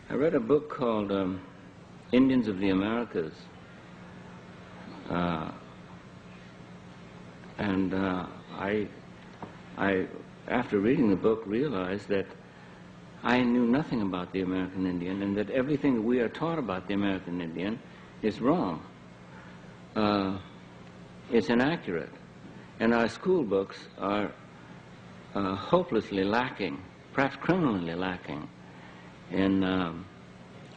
I read a book called Indians of the Americas, and I, after reading the book, realized that I knew nothing about the American Indian, and that everything that we are taught about the American Indian is wrong. It's inaccurate, and our school books are hopelessly lacking, perhaps criminally lacking, in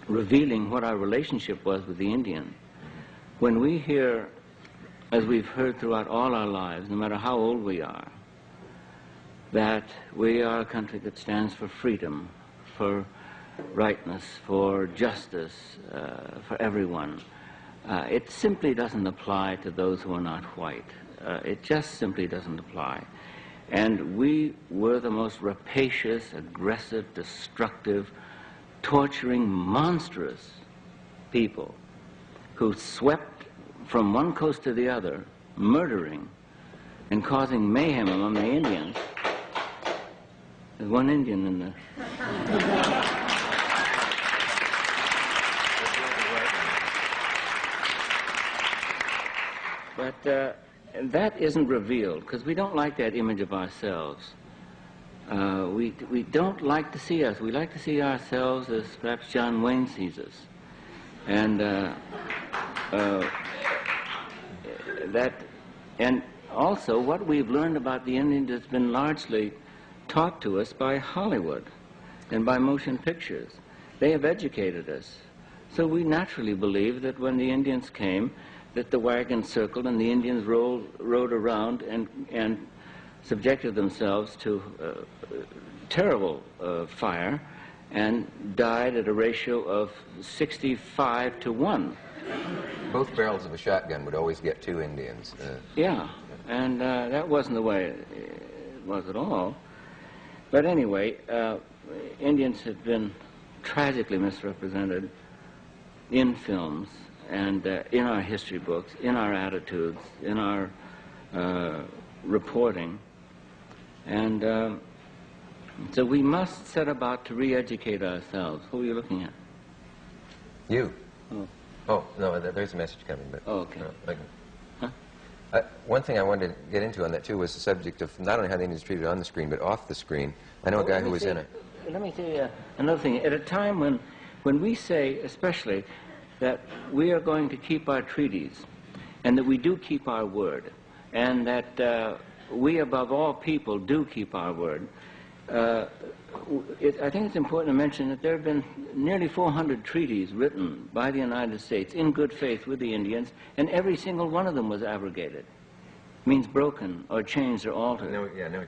revealing what our relationship was with the Indian. When we hear, as we've heard throughout all our lives, no matter how old we are, that we are a country that stands for freedom, for rightness, for justice, for everyone, it simply doesn't apply to those who are not white. It just simply doesn't apply. And we were the most rapacious, aggressive, destructive, torturing, monstrous people who swept from one coast to the other, murdering and causing mayhem among the Indians. There's one Indian in there. But that isn't revealed, because we don't like that image of ourselves. We don't like to see us. We like to see ourselves as perhaps John Wayne sees us. And and also what we've learned about the Indians has been largely taught to us by Hollywood and by motion pictures. They have educated us. So we naturally believe that when the Indians came, that the wagon circled and the Indians rode around and subjected themselves to terrible fire and died at a ratio of 65 to 1. Both barrels of a shotgun would always get 2 Indians. Yeah, and that wasn't the way it was at all. But anyway, Indians have been tragically misrepresented in films and in our history books, in our attitudes, in our reporting. And so we must set about to re-educate ourselves. Who are you looking at? You. Oh. Oh, no, there's a message coming. But oh, okay. Huh? One thing I wanted to get into on that, too, was the subject of not only how the Indians treated on the screen, but off the screen. I know a guy who was in it. Let me tell you another thing. At a time when we say, especially, that we are going to keep our treaties, and that we do keep our word, and that we, above all people, do keep our word, I think it's important to mention that there have been nearly 400 treaties written by the United States in good faith with the Indians, and every single one of them was abrogated. Means broken or changed or altered. No, yeah, no.